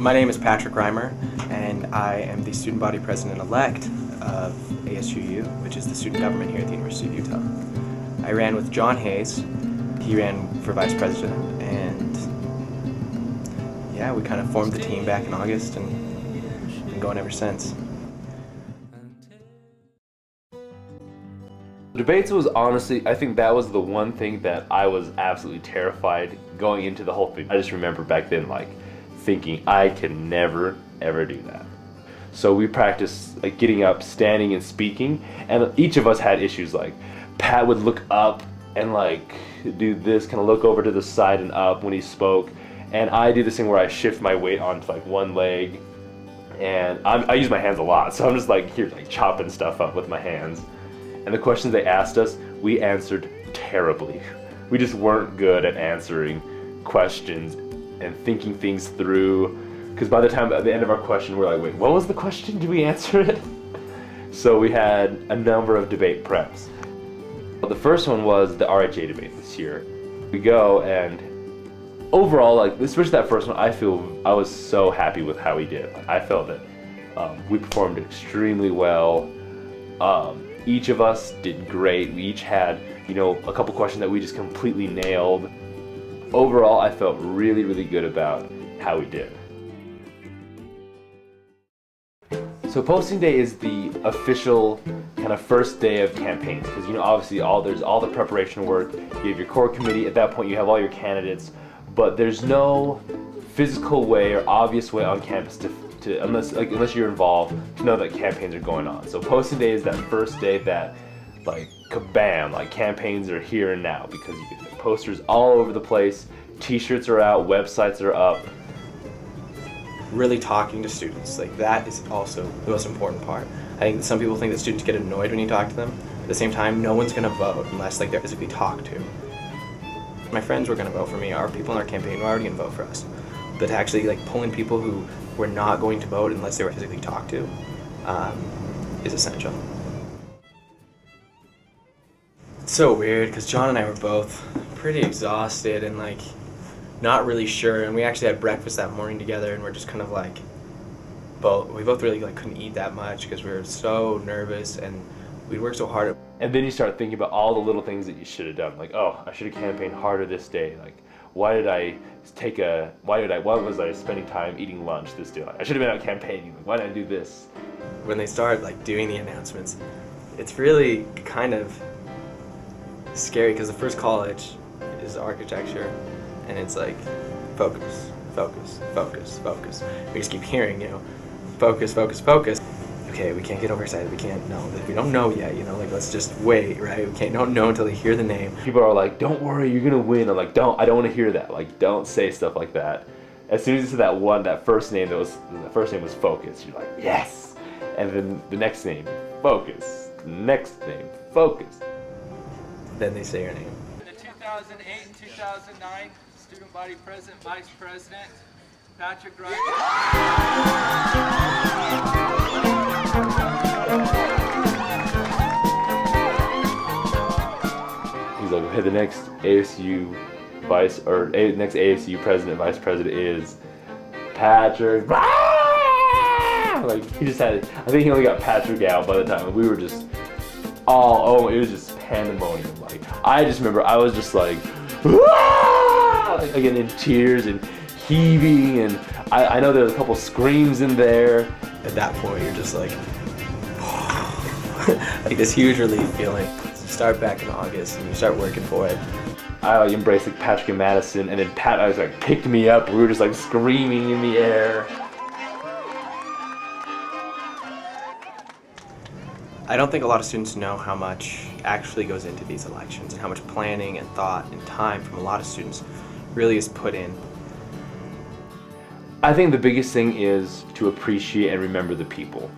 My name is Patrick Reimer, and I am the student body president-elect of ASUU, which is the student government here at the University of Utah. I ran with John Hayes. He ran for vice president, and yeah, we kind of formed the team back in August and been going ever since. Debates was honestly, I think that was the one thing that I was absolutely terrified going into the whole thing. I just remember back then thinking I can never ever do that. So we practiced getting up, standing and speaking, and each of us had issues. Pat would look up and do this, kind of look over to the side and up when he spoke, and I do this thing where I shift my weight onto one leg, and I use my hands a lot, so I'm just here chopping stuff up with my hands. And the questions they asked us, we answered terribly. We just weren't good at answering questions and thinking things through. Because by the time at the end of our question, we're like, wait, what was the question? Did we answer it? So we had a number of debate preps. The first one was the RHA debate this year. We go, and overall, especially that first one, I was so happy with how we did. I felt that we performed extremely well. Each of us did great. We each had, a couple questions that we just completely nailed. Overall, I felt really, really good about how we did. So posting day is the official kind of first day of campaigns, because obviously there's all the preparation work. You have your core committee. At that point, you have all your candidates, but there's no physical way or obvious way on campus to unless you're involved, to know that campaigns are going on. So posting day is that first day that kabam, campaigns are here and now, because you get posters all over the place, t-shirts are out, websites are up. Really talking to students, that is also the most important part. I think some people think that students get annoyed when you talk to them. At the same time, no one's gonna vote unless they're physically talked to. My friends were gonna vote for me, our people in our campaign were already gonna vote for us. But to actually pulling people who were not going to vote unless they were physically talked to is essential. It's so weird because John and I were both pretty exhausted and not really sure, and we actually had breakfast that morning together, and we're just kind of we both really couldn't eat that much because we were so nervous and we'd worked so hard. And then you start thinking about all the little things that you should have done, oh, I should have campaigned harder this day, why was I spending time eating lunch this day? I should have been out campaigning. Why did I do this? When they start doing the announcements, it's really kind of scary because the first college is architecture, and it's focus, focus, focus, focus. We just keep hearing, focus, focus, focus. Okay, we can't get overexcited. We can't know that we don't know yet. Let's just wait, right? We don't know until they hear the name. People are don't worry, you're gonna win. I'm I don't want to hear that. Don't say stuff like that. As soon as you said that first name was Focus. You're yes. And then the next name, Focus. Next name, Focus. Then they say your name. The 2008 and 2009 student body president, vice president, Patrick Reimer. He's okay, the next ASU next ASU president, vice president is Patrick. He just had, I think he only got Patrick out by the time. We were just it was just pandemonium. I just remember I was just again in tears and heaving, and I know there was a couple screams in there. At that point, you're just this huge relief feeling. You start back in August and you start working for it. I embraced Patrick and Madison, and then Pat picked me up. We were just screaming in the air. I don't think a lot of students know how much actually goes into these elections and how much planning and thought and time from a lot of students really is put in. I think the biggest thing is to appreciate and remember the people.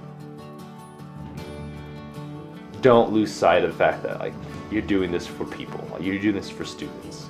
Don't lose sight of the fact that you're doing this for people. You're doing this for students.